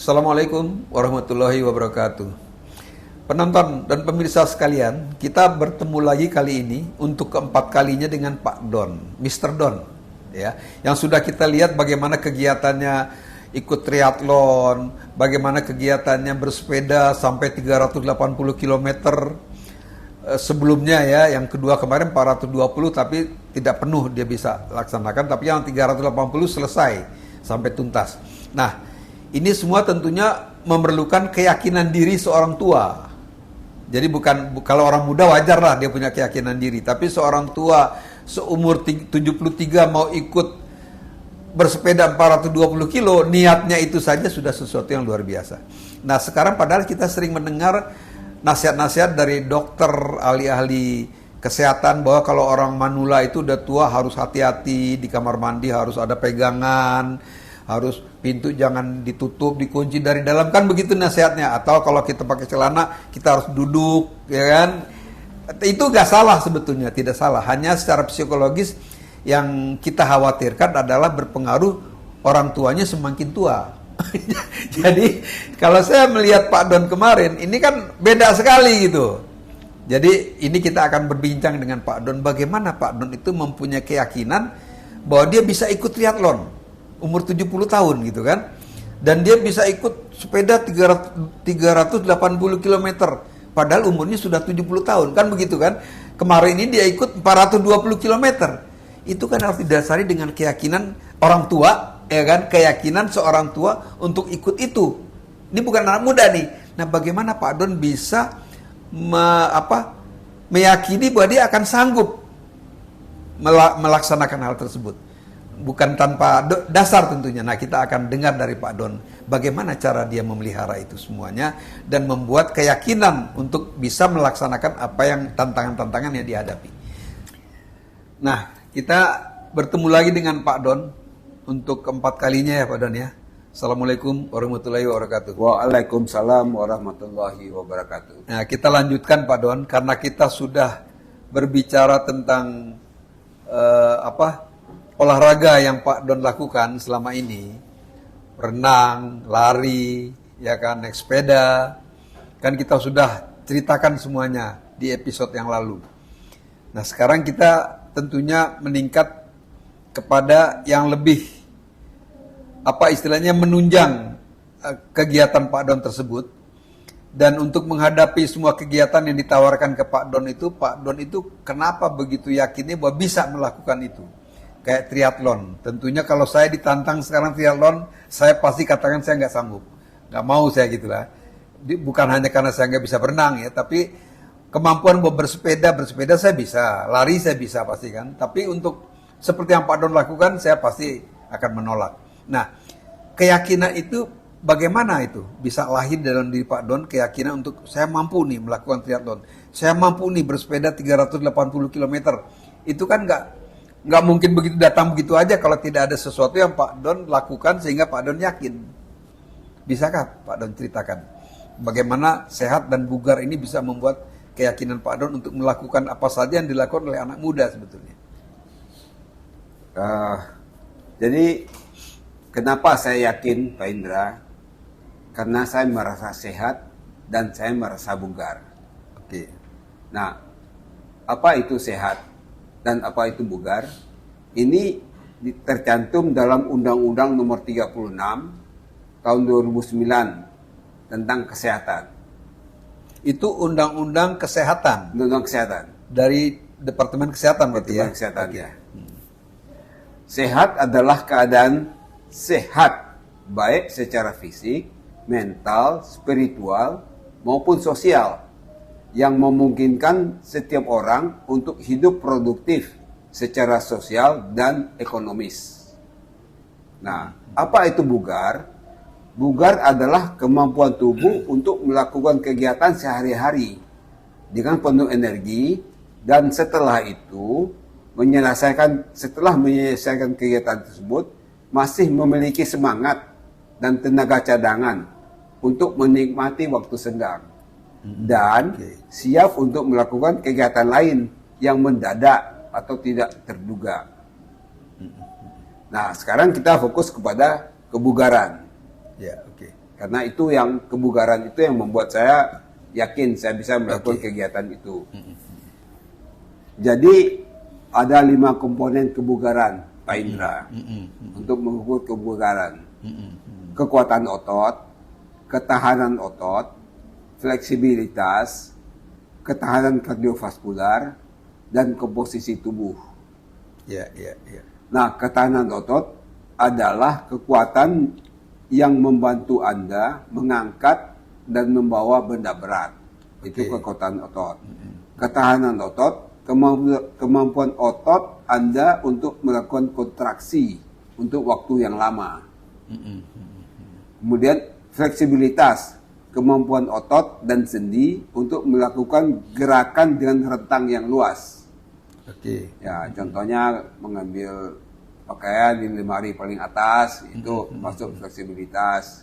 Assalamualaikum warahmatullahi wabarakatuh. Penonton dan pemirsa sekalian, kita bertemu lagi kali ini untuk keempat kalinya dengan Pak Don, Mr. Don, ya, yang sudah kita lihat bagaimana kegiatannya ikut triathlon, bagaimana kegiatannya bersepeda sampai 380 km sebelumnya ya, yang kedua kemarin 420 tapi tidak penuh dia bisa laksanakan, tapi yang 380 selesai sampai tuntas. Nah, ini semua tentunya memerlukan keyakinan diri seorang tua. Jadi kalau orang muda wajar lah dia punya keyakinan diri, tapi seorang tua seumur 73 mau ikut bersepeda 420 kilo, niatnya itu saja sudah sesuatu yang luar biasa. Nah, sekarang padahal kita sering mendengar nasihat-nasihat dari dokter, ahli-ahli kesehatan bahwa kalau orang manula itu udah tua harus hati-hati, di kamar mandi harus ada pegangan, harus pintu jangan ditutup, dikunci dari dalam, kan begitu nasihatnya. Atau kalau kita pakai celana kita harus duduk, ya kan? Itu gak salah sebetulnya, tidak salah. Hanya secara psikologis yang kita khawatirkan adalah berpengaruh orang tuanya semakin tua. Jadi kalau saya melihat Pak Don kemarin, ini kan beda sekali gitu. Jadi ini kita akan berbincang dengan Pak Don bagaimana Pak Don itu mempunyai keyakinan bahwa dia bisa ikut triathlon umur 70 tahun gitu kan. Dan dia bisa ikut sepeda 380 km padahal umurnya sudah 70 tahun, kan begitu kan. Kemarin ini dia ikut 420 km. Itu kan harus didasari dengan keyakinan orang tua, ya kan, keyakinan seorang tua untuk ikut itu. Ini bukan anak muda nih. Nah, bagaimana Pak Don bisa meyakini bahwa dia akan sanggup melaksanakan hal tersebut? Bukan tanpa dasar tentunya. Nah, kita akan dengar dari Pak Don bagaimana cara dia memelihara itu semuanya dan membuat keyakinan untuk bisa melaksanakan apa yang tantangan-tantangan yang dihadapi. Nah, kita bertemu lagi dengan Pak Don untuk keempat kalinya ya Pak Don ya. Assalamualaikum warahmatullahi wabarakatuh. Waalaikumsalam warahmatullahi wabarakatuh. Nah, kita lanjutkan Pak Don karena kita sudah berbicara tentang olahraga yang Pak Don lakukan selama ini, renang, lari, ya kan, naik sepeda, kan kita sudah ceritakan semuanya di episode yang lalu. Nah, sekarang kita tentunya meningkat kepada yang lebih, istilahnya menunjang kegiatan Pak Don tersebut. Dan untuk menghadapi semua kegiatan yang ditawarkan ke Pak Don itu kenapa begitu yakinnya bahwa bisa melakukan itu? Kayak triathlon, tentunya kalau saya ditantang sekarang triathlon, saya pasti katakan saya nggak sanggup, nggak mau saya gitulah. Bukan hanya karena saya nggak bisa berenang ya, tapi kemampuan buat bersepeda saya bisa, lari saya bisa pasti kan. Tapi untuk seperti yang Pak Don lakukan, saya pasti akan menolak. Nah, keyakinan itu bagaimana itu bisa lahir dalam diri Pak Don, keyakinan untuk saya mampu nih melakukan triathlon, saya mampu nih bersepeda 380 km. Itu kan nggak mungkin begitu datang begitu aja kalau tidak ada sesuatu yang Pak Don lakukan sehingga Pak Don yakin. Bisakah Pak Don ceritakan bagaimana sehat dan bugar ini bisa membuat keyakinan Pak Don untuk melakukan apa saja yang dilakukan oleh anak muda sebetulnya? Jadi kenapa saya yakin Pak Indra? Karena saya merasa sehat dan saya merasa bugar. Oke. Nah, apa itu sehat dan apa itu bugar? Ini tercantum dalam Undang-Undang Nomor 36 tahun 2009 tentang kesehatan. Itu Undang-Undang Kesehatan. Undang-Undang Kesehatan Dari Departemen Kesehatan berarti ya? Departemen Kesehatan ya. Sehat adalah keadaan sehat baik secara fisik, mental, spiritual maupun sosial yang memungkinkan setiap orang untuk hidup produktif secara sosial dan ekonomis. Nah, apa itu bugar? Bugar adalah kemampuan tubuh untuk melakukan kegiatan sehari-hari dengan penuh energi dan setelah menyelesaikan kegiatan tersebut masih memiliki semangat dan tenaga cadangan untuk menikmati waktu senggang dan siap untuk melakukan kegiatan lain yang mendadak atau tidak terduga. Nah, sekarang kita fokus kepada kebugaran. Ya, oke. Karena itu yang kebugaran itu yang membuat saya yakin saya bisa melakukan kegiatan itu. Jadi ada 5 komponen kebugaran, Pak Indra, untuk mengukur kebugaran. Kekuatan otot, ketahanan otot, fleksibilitas, ketahanan kardiovaskular, dan komposisi tubuh. Ya. Nah, ketahanan otot adalah kekuatan yang membantu Anda mengangkat dan membawa benda berat. Itu kekuatan otot. Ketahanan otot, kemampuan otot Anda untuk melakukan kontraksi untuk waktu yang lama. Kemudian fleksibilitas, kemampuan otot dan sendi untuk melakukan gerakan dengan rentang yang luas. Ya, contohnya mengambil pakaian di lemari paling atas, itu masuk fleksibilitas.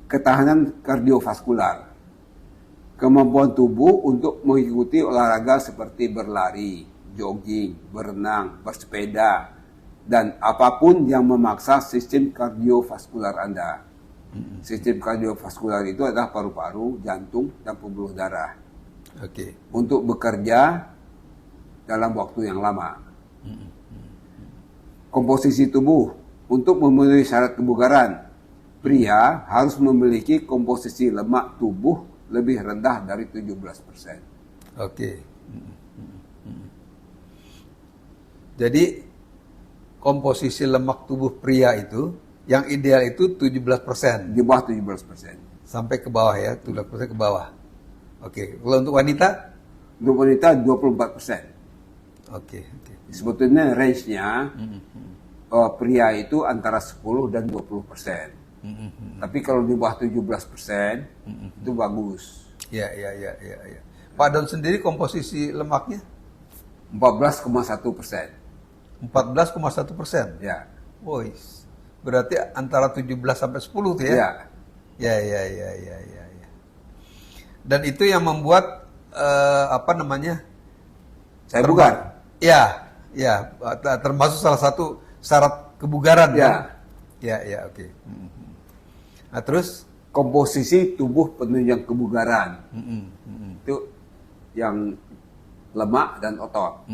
Ketahanan kardiovaskular, kemampuan tubuh untuk mengikuti olahraga seperti berlari, jogging, berenang, bersepeda, dan apapun yang memaksa sistem kardiovaskular Anda. Sistem kardiovaskular itu adalah paru-paru, jantung, dan pembuluh darah. Untuk bekerja dalam waktu yang lama. Komposisi tubuh, untuk memenuhi syarat kebugaran, pria harus memiliki komposisi lemak tubuh lebih rendah dari 17%. Jadi komposisi lemak tubuh pria itu yang ideal itu 17%. Di bawah 17%. Sampai ke bawah ya, 17% ke bawah. Kalau untuk wanita? Untuk wanita 24%. Sebetulnya range-nya pria itu antara 10 dan 20%. Tapi kalau di bawah 17% itu bagus. Ya. Pak Don sendiri komposisi lemaknya? 14,1%. 14,1%? Ya. Berarti antara 17 sampai 10 tuh ya? Ya. Ya. Dan itu yang membuat saya bugar. Ya, termasuk salah satu syarat kebugaran. Ya. Oke. Nah, terus komposisi tubuh penunjang kebugaran. Itu yang lemak dan otot.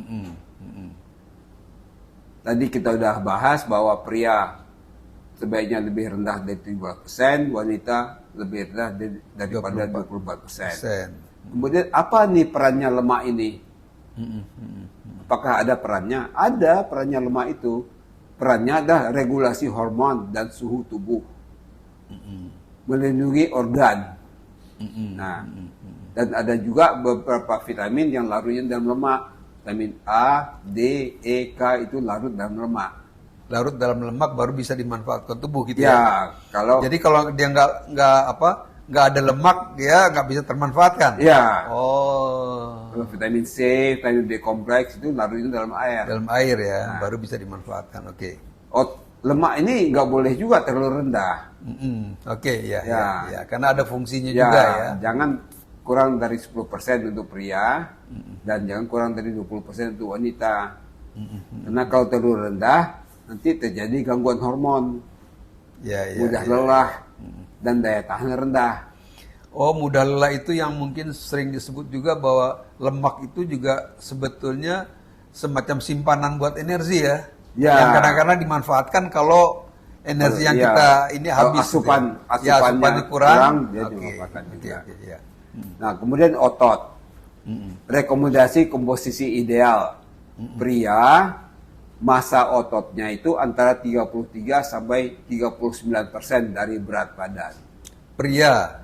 Tadi kita udah bahas bahwa pria sebaiknya lebih rendah dari 17%, wanita lebih rendah daripada 24%. Kemudian apa nih perannya lemak ini? Apakah ada perannya? Ada perannya lemak itu. Perannya adalah regulasi hormon dan suhu tubuh. Melindungi organ. Nah, dan ada juga beberapa vitamin yang larutnya dalam lemak. Vitamin A, D, E, K itu larut dalam lemak. Larut dalam lemak baru bisa dimanfaatkan tubuh gitu ya. Jadi kalau dia nggak ada lemak, dia nggak bisa termanfaatkan. Ya. Kalau vitamin C, vitamin B kompleks itu larutnya dalam air. Dalam air ya, baru bisa dimanfaatkan. Lemak ini nggak boleh juga terlalu rendah. Ya. Karena ada fungsinya juga ya. Jangan kurang dari 10% untuk pria dan jangan kurang dari 20% untuk wanita. Karena kalau terlalu rendah nanti terjadi gangguan hormon, mudah lelah dan daya tahan rendah. Mudah lelah itu yang mungkin sering disebut juga bahwa lemak itu juga sebetulnya semacam simpanan buat energi ya. Yang kadang-kadang dimanfaatkan kalau energi yang kita ini habis. Asupannya kurang dia dimanfaatkan juga. Nah, kemudian otot. Rekomendasi komposisi ideal. Pria, massa ototnya itu antara 33 sampai 39% dari berat badan. Pria.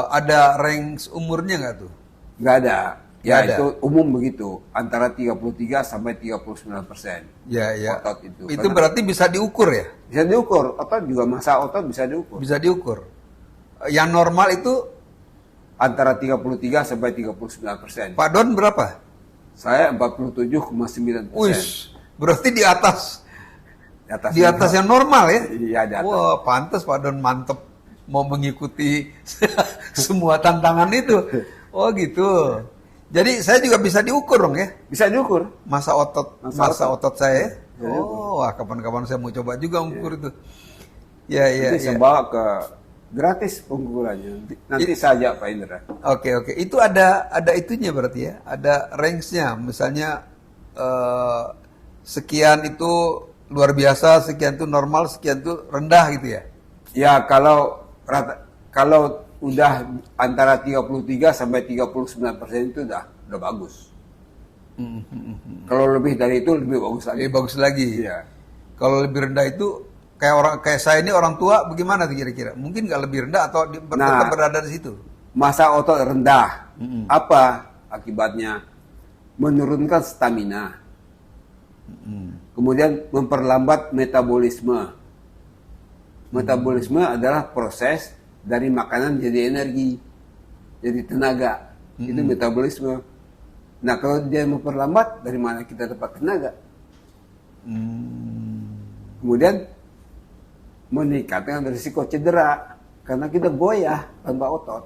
Ada range umurnya nggak tuh? Nggak ada. Itu umum begitu, antara 33 sampai 39%. Otot itu. Itu berarti bisa diukur ya? Bisa diukur. Otot juga, massa otot bisa diukur. Bisa diukur. Yang normal itu antara 33 sampai 39%. Pak Don berapa? Saya 47,9%. Berarti di atas yang normal ya? Iya, di atas. Wah, pantas Pak Don mantep mau mengikuti semua tantangan itu. Gitu. Jadi saya juga bisa diukur dong ya? Bisa diukur. Massa otot saya. Kapan-kapan saya mau coba juga ukur itu. Ya, ya, Nanti saya ya. bawa ke gratis pengukurannya. Nanti saja Pak Indra. Oke, oke. Itu ada itunya berarti ya. Ada range-nya. Misalnya sekian itu luar biasa, sekian itu normal, sekian itu rendah gitu ya. Ya kalau udah antara 33 sampai 39% itu udah bagus. Kalau lebih dari itu lebih bagus lagi. Lebih bagus lagi. Iya. Kalau lebih rendah itu kayak saya ini orang tua bagaimana tuh kira-kira? Mungkin nggak lebih rendah atau tetap berada di situ? Masa otot rendah. Apa akibatnya? Menurunkan stamina. Kemudian memperlambat metabolisme. Metabolisme adalah proses dari makanan jadi energi, jadi tenaga. Itu metabolisme. Nah, kalau dia memperlambat, dari mana kita dapat tenaga? Kemudian meningkatkan risiko cedera karena kita goyah tanpa otot.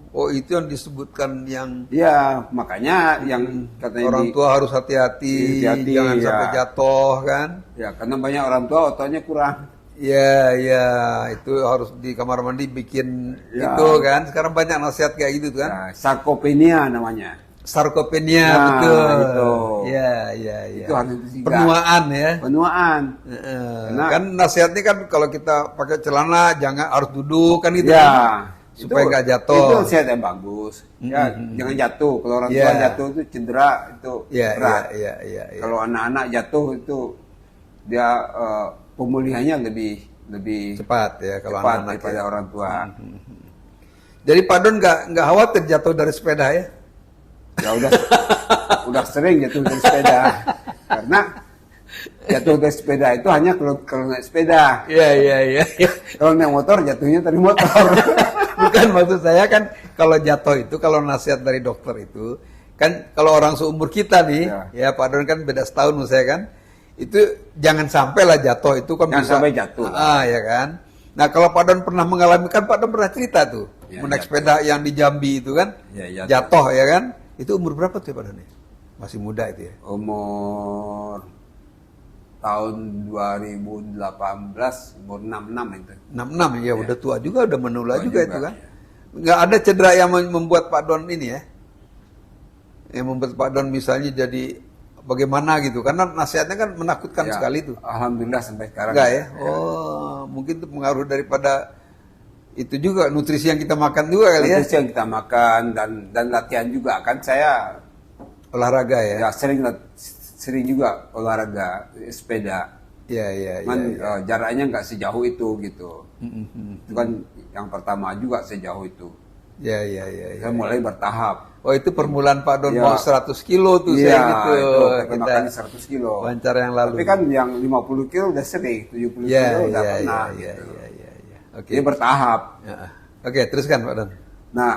Oh itu yang disebutkan yang Ya, makanya yang katanya orang tua harus hati-hati, hati-hati, jangan ya. sampai jatuh kan? Ya, karena banyak orang tua ototnya kurang. Ya, ya, itu harus di kamar mandi bikin Ya. itu kan. Sekarang banyak nasihat kayak gitu kan. Ya, sarkopenia namanya. Sarkopenia, Nah, betul. itu. Ya, ya, ya. Itu harus dicegah. Penuaan ya. Penuaan. Karena- Kan nasihatnya kan kalau kita pakai celana jangan harus duduk kan gitu Ya, kan. Supaya nggak jatuh. Itu nasihat yang bagus. Ya, jangan jatuh. Kalau orang tua Ya. jatuh itu cedera itu Ya, berat. ya, ya, ya. Kalau anak-anak jatuh itu dia pemulihannya lebih Cepat ya kalau cepat anak-anak daripada ya. orang tua. Jadi Pak Don nggak khawatir jatuh dari sepeda ya? Ya udah sering jatuh dari sepeda. Karena jatuh dari sepeda itu hanya kalau naik sepeda. Iya, iya, iya. Ya. Kalau naik motor jatuhnya dari motor. Bukan maksud saya kan kalau jatuh itu kalau nasihat dari dokter itu kan kalau orang seumur kita nih ya Pak Don kan beda setahun sama saya kan itu jangan sampai lah jatuh itu kan Jangan bisa sampai jatuh. ya kan. Nah kalau Pak Don pernah mengalami kan Pak Don pernah cerita tuh Ya, naik jatuh. sepeda yang di Jambi itu kan Ya, jatuh ya kan itu umur berapa tuh Pak Don ya? Masih muda itu ya? Umur tahun 2018 umur 66 itu. 66 ya, udah tua juga, udah menula Tua juga juga, itu kan. ya. Nggak ada cedera yang membuat Pak Don ini ya. Yang membuat Pak Don misalnya jadi bagaimana gitu. Karena nasihatnya kan menakutkan Ya, sekali tuh. Alhamdulillah sampai sekarang. Enggak ya? Oh, mungkin itu pengaruh daripada itu juga nutrisi yang kita makan juga kali ya. Nutrisi yang kita makan dan latihan juga kan saya Olahraga ya. ya sering juga olahraga sepeda. Iya, iya, iya. Cuman Ya. jaraknya nggak sejauh itu gitu. Itu kan yang pertama juga sejauh itu. Ya, ya, ya, ya. Saya mulai bertahap. Oh, itu permulaan Pak Don Ya. mau 100 kilo tuh Iya, saya gitu. itu pertama Kita kali 100 kilo. wawancara yang lalu. Tapi kan yang 50 kilo udah sering, 70 Ya, kilo udah ya, pernah. ya, gitu. ya, ya, ya. Oke. Dia bertahap. Ya. Oke, teruskan Pak Don. Nah,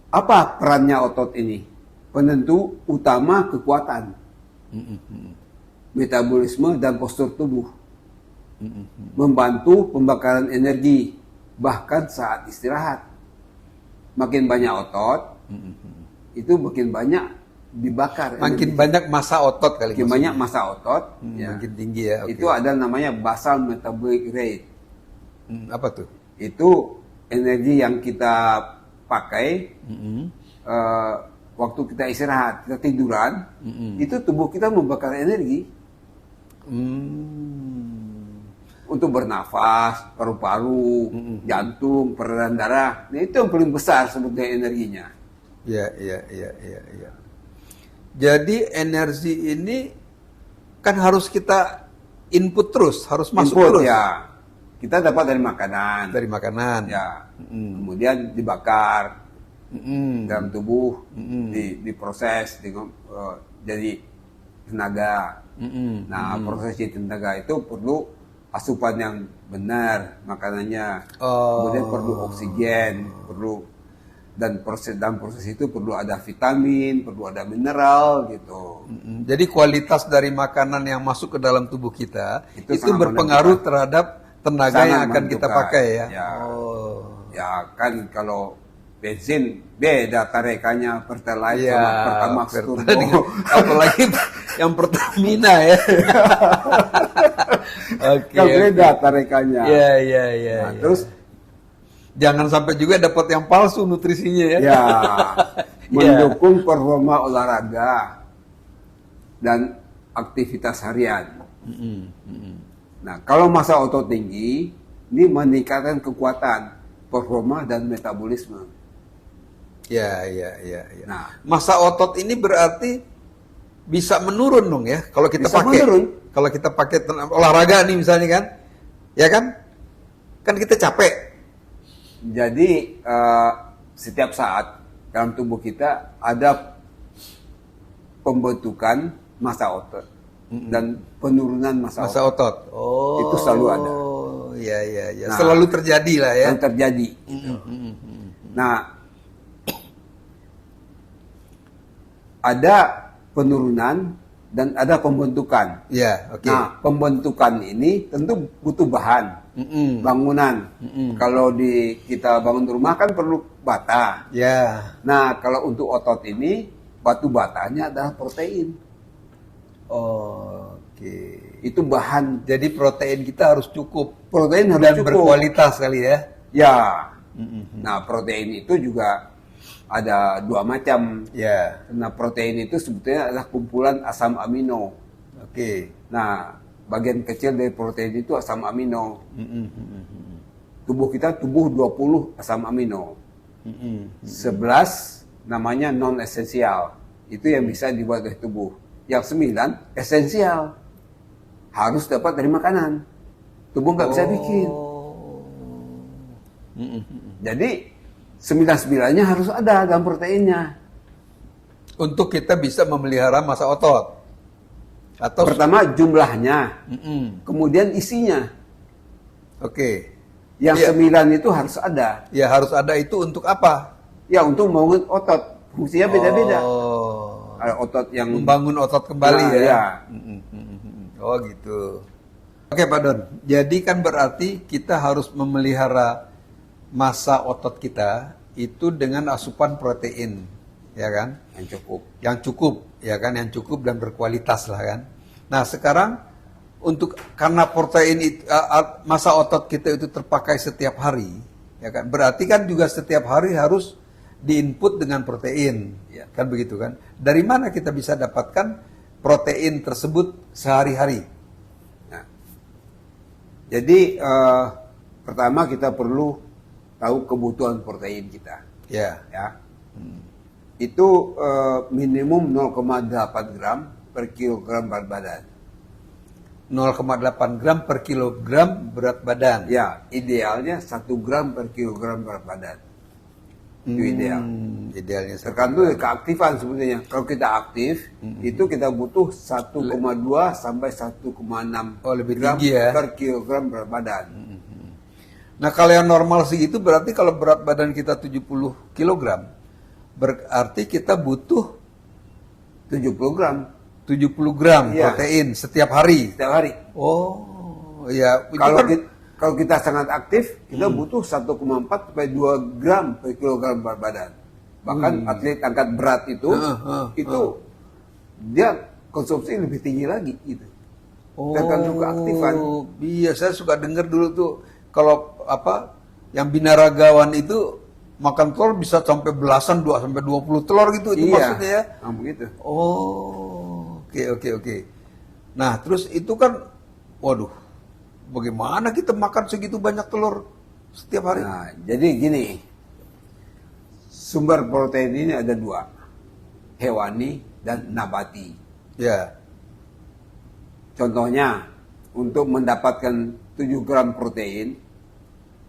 apa perannya otot ini? Penentu utama kekuatan, metabolisme dan postur tubuh, membantu pembakaran energi, bahkan saat istirahat. Makin banyak otot, itu makin banyak dibakar. Makin energi. banyak masa otot kali. Makin maksudnya. banyak masa otot, ya. Makin tinggi ya. Oke. Itu ada namanya basal metabolic rate. Apa tuh? Itu energi yang kita pakai waktu kita istirahat, kita tiduran, itu tubuh kita membakar energi untuk bernafas, paru-paru, jantung, peredaran darah. Nah, itu yang paling besar sebetulnya energinya. Ya, ya, ya, ya, ya. Jadi energi ini kan harus kita input terus, harus masuk Input, terus ya. Kita dapat dari makanan. dari makanan. Ya. Kemudian dibakar dalam tubuh, diproses jadi tenaga. Nah, proses jadi tenaga itu perlu asupan yang benar makanannya. Kemudian perlu oksigen, dan dalam proses itu perlu ada vitamin, perlu ada mineral gitu. Jadi kualitas dari makanan yang masuk ke dalam tubuh kita Itu itu sangat berpengaruh terhadap tenaga Sangat yang akan kita menentukan, pakai ya. ya. Oh. Ya kan kalau bensin beda tarikannya Pertalite Iya, sama Pertamax Pertalite Turbo. apalagi yang Pertamina ya. Oke. Kan beda tarikannya. Iya, iya, iya. Nah, iya. terus Jangan sampai juga dapat yang palsu nutrisinya ya. ya mendukung performa olahraga dan aktivitas harian. Nah, kalau masa otot tinggi, ini meningkatkan kekuatan, performa dan metabolisme. Ya, ya, ya, ya. Nah, Masa otot ini berarti bisa menurun dong ya kalau kita Bisa pakai. menurun. Kalau kita pakai olahraga nih misalnya kan. Ya kan? Kan kita capek. jadi setiap saat dalam tubuh kita ada pembentukan massa otot dan penurunan massa Masa otot. otot. Oh. Itu selalu ada. Oh, iya, iya, iya. Nah, Selalu terjadi lah ya. Yang terjadi. Nah, ada penurunan dan ada pembentukan. Ya, oke. Nah, pembentukan ini tentu butuh bahan, bangunan. Kalau kita bangun rumah kan perlu bata. Ya. Nah, kalau untuk otot ini batu batanya adalah protein. Oke. Itu bahan Jadi protein kita harus cukup protein harus dan cukup. berkualitas kali ya. Ya. Nah, protein itu juga ada dua macam. Ya. Nah, protein itu sebetulnya adalah kumpulan asam amino. Oke. Nah, bagian kecil dari protein itu asam amino. Tubuh kita 20 asam amino. 11 namanya non esensial. Itu yang bisa dibuat dari tubuh. Yang 9 esensial. Harus dapat dari makanan. Tubuh nggak bisa bikin. Jadi 9-9-nya harus ada dalam proteinnya. Untuk kita bisa memelihara masa otot. Atau Pertama jumlahnya, kemudian isinya. Oke. Yang Iya. 9 itu harus ada. Ya harus ada itu untuk apa? Ya untuk membangun otot. Fungsinya beda-beda. Oh. Ada otot yang Membangun otot kembali Nah, ya. ya. Oh gitu. Oke Pak Don. Jadi kan berarti kita harus memelihara massa otot kita itu dengan asupan protein, ya kan? yang cukup. Yang cukup, ya kan? Yang cukup dan berkualitas lah kan. Nah sekarang karena protein itu, massa otot kita itu terpakai setiap hari, ya kan? Berarti kan juga setiap hari harus diinput dengan protein, Ya. kan begitu kan? Dari mana kita bisa dapatkan protein tersebut sehari-hari? Nah, jadi pertama kita perlu tahu kebutuhan protein kita. Ya, Ya. Itu minimum 0,8 gram per kilogram berat badan. 0,8 gram per kilogram berat badan. Ya, idealnya 1 gram per kilogram berat badan. Itu ideal. Idealnya Tergantung dari keaktifan sebetulnya. Kalau kita aktif, itu kita butuh 1,2 sampai 1,6 Oh, lebih gram tinggi ya. per kilogram berat badan. Nah kalau yang normal segitu berarti kalau berat badan kita 70 kg, berarti kita butuh 70 gram 70 gram Iya. protein setiap hari. setiap hari. Oh, ya. itu Kalau kan- kalau kita sangat aktif, kita butuh 1,4 sampai 2 gram per kilogram berat badan. Bahkan atlet angkat berat itu, dia konsumsi lebih tinggi lagi gitu. Tergantung keaktifan. Iya, saya suka dengar dulu tuh kalau yang binaragawan itu makan telur bisa sampai belasan 2 sampai 20 telur gitu itu maksudnya ya. Begitu. Oh, oke. Nah, terus itu kan, waduh, bagaimana kita makan segitu banyak telur setiap hari? Nah, jadi gini, sumber protein ini ada 2, hewani dan nabati. Ya, Contohnya, untuk mendapatkan 7 gram protein,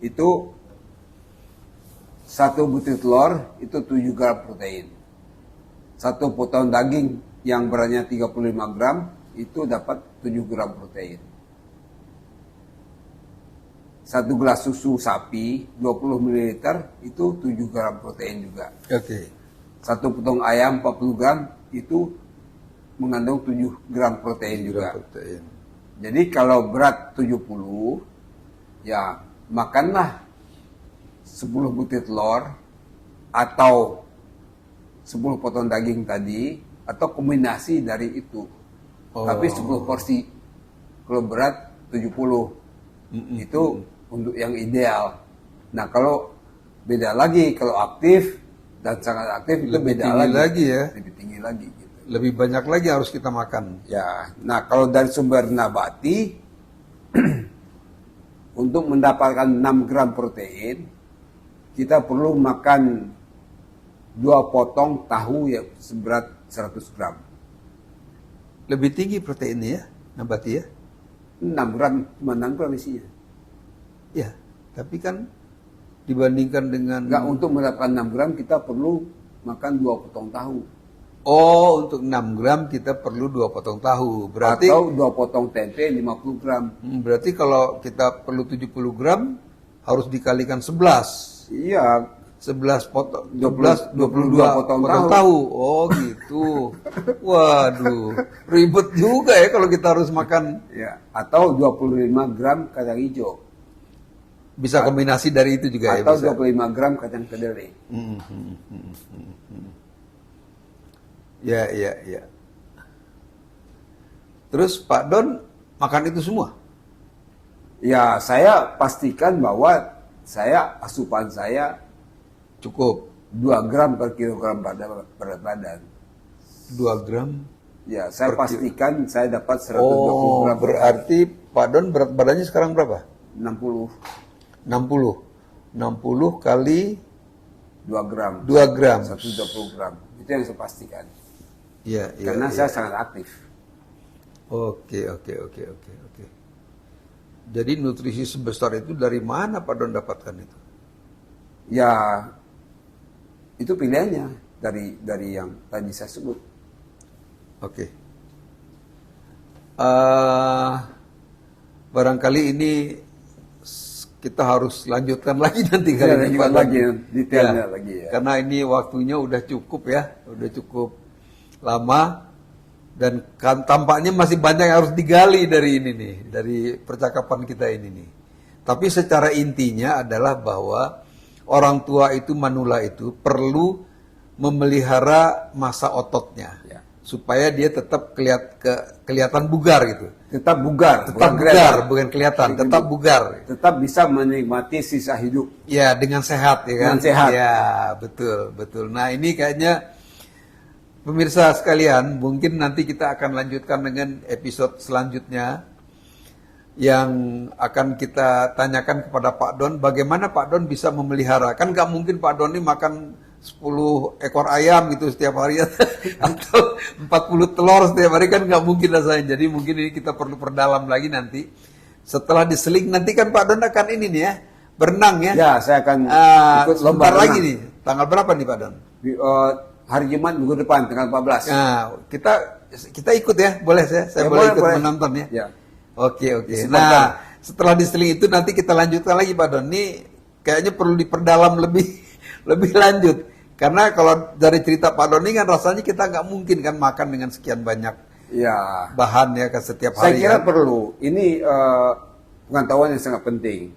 itu 1 butir telur, itu 7 gram protein. 1 potong daging yang beratnya 35 gram, itu dapat 7 gram protein. 1 gelas susu sapi, 20 ml, itu 7 gram protein juga. oke. 1 potong ayam 40 gram, itu mengandung 7 gram protein juga. Protein. Jadi kalau berat 70, ya makanlah 10 butir telur, atau 10 potong daging tadi, atau kombinasi dari itu. Tapi 10 porsi. Kalau berat 70. Itu untuk yang ideal. Nah, kalau beda lagi, kalau aktif dan sangat aktif itu Lebih beda tinggi lagi ya. Lebih tinggi lagi gitu. Lebih banyak lagi harus kita makan. Ya, nah kalau dari sumber nabati untuk mendapatkan 6 gram protein, kita perlu makan 2 potong tahu yang seberat 100 gram. Lebih tinggi proteinnya ya, nabati ya? 6 gram, cuma 6 gram isinya. Ya, tapi kan dibandingkan dengan... Enggak, untuk mendapatkan 6 gram kita perlu makan 2 potong tahu. Oh, untuk 6 gram kita perlu 2 potong tahu. Berarti Atau 2 potong tempe 50 gram. berarti kalau kita perlu 70 gram harus dikalikan 11. Iya, 11 potong 22 potong tahu. Oh, gitu. Waduh, ribet juga ya kalau kita harus makan. ya. Atau 25 gram kacang hijau. Bisa kombinasi dari itu juga ya Atau bisa. 25 gram kacang kedelai. Ya, ya, ya. Terus Pak Don makan itu semua? Ya, saya pastikan bahwa asupan saya Cukup. 2 gram per kilogram berat badan. 2 gram. Ya, saya Per pastikan saya dapat 120 Oh, gram. berarti Pak Don berat badannya sekarang berapa? 60. 60 kali 2 gram. 2 gram. 120 gram. Itu yang saya pastikan. Ya, ya, Karena ya. saya sangat aktif. Oke. Jadi nutrisi sebesar itu dari mana Pak Don dapatkan itu? Ya, itu pilihannya dari yang tadi saya sebut. Oke. Barangkali ini kita harus lanjutkan lagi nanti Iya, kali ini, lanjutkan Pak Don. lagi, detailnya lagi ya. Karena ini waktunya udah cukup ya, udah cukup lama dan tampaknya masih banyak yang harus digali dari ini nih, dari percakapan kita ini nih. Tapi secara intinya adalah bahwa orang tua itu, manula itu perlu memelihara massa ototnya Ya. supaya dia tetap kelihatan bugar gitu. Tetap bugar, Tetap bukan bugar, kelihatan. bukan kelihatan, tetap bugar. Tetap bisa menikmati sisa hidup. Ya, dengan sehat ya kan? Dengan sehat. Ya, betul. Nah, ini kayaknya pemirsa sekalian, mungkin nanti kita akan lanjutkan dengan episode selanjutnya yang akan kita tanyakan kepada Pak Don, bagaimana Pak Don bisa memelihara. Kan nggak mungkin Pak Don ini makan 10 ekor ayam gitu setiap hari atau 40 telur setiap hari, kan nggak mungkin rasanya. Jadi mungkin ini kita perlu perdalam lagi nanti. Setelah diseling nanti kan Pak Don akan ini nih ya, berenang ya. Ya, saya akan ikut lomba Sebentar lagi renang. nih. Tanggal berapa nih Pak Don? Hari Jumat minggu depan tanggal 14. Nah, kita ikut ya, boleh saya Ya, boleh ikut boleh. menonton ya. Ya. Oke. Disempatkan. Nah, setelah diseling itu nanti kita lanjutkan lagi Pak Don. Ini kayaknya perlu diperdalam lebih lebih lanjut. Karena kalau dari cerita Pak Don ini kan rasanya kita nggak mungkin kan makan dengan sekian banyak Ya. bahan ya ke setiap Saya hari. kira kan? perlu. Ini pengetahuan yang sangat penting.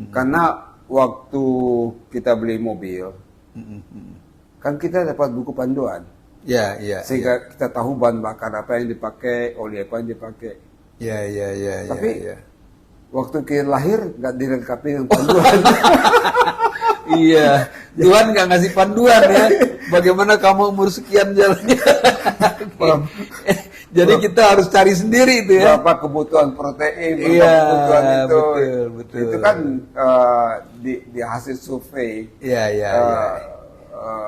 Karena waktu kita beli mobil, kan kita dapat buku panduan. Ya. Sehingga kita tahu bahan bakar apa yang dipakai, oli apa yang dipakai. Ya. Tapi ya. waktu kita lahir nggak dilengkapi dengan panduan. Iya, Tuhan nggak ngasih panduan ya. Bagaimana kamu umur sekian jalannya? Jadi kita harus cari sendiri itu ya. Berapa kebutuhan protein, berapa Iya, kebutuhan itu. betul. Itu kan di hasil survei. Iya.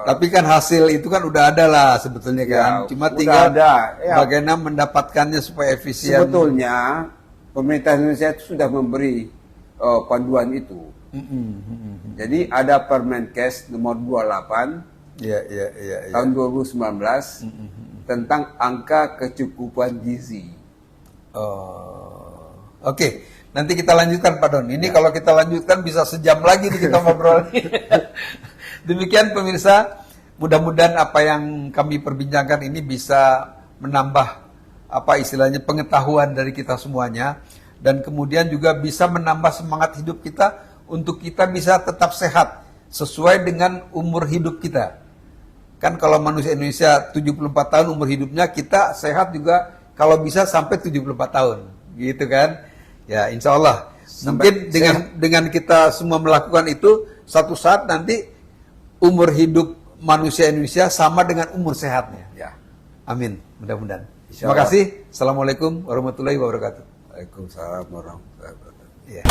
Tapi kan hasil itu kan udah ada lah sebetulnya kan. Ya, Cuma udah tinggal ada. Ya. bagaimana mendapatkannya supaya efisien. Sebetulnya pemerintah Indonesia itu sudah memberi panduan itu. Jadi ada Permenkes nomor 28 Iya. tahun 2019 tentang angka kecukupan gizi. Oke, nanti kita lanjutkan Pak Don. Ini kalau kita lanjutkan bisa sejam lagi nih kita ngobrol. Demikian pemirsa, mudah-mudahan apa yang kami perbincangkan ini bisa menambah apa istilahnya pengetahuan dari kita semuanya, dan kemudian juga bisa menambah semangat hidup kita untuk kita bisa tetap sehat sesuai dengan umur hidup kita. Kan kalau manusia Indonesia 74 tahun umur hidupnya, kita sehat juga kalau bisa sampai 74 tahun. Gitu kan? Ya, insya Allah. Mungkin dengan kita semua melakukan itu, satu saat nanti umur hidup manusia Indonesia sama dengan umur sehatnya. Ya, amin. Mudah-mudahan. Terima kasih. Assalamualaikum warahmatullahi wabarakatuh. Waalaikumsalam warahmatullahi wabarakatuh. Ya.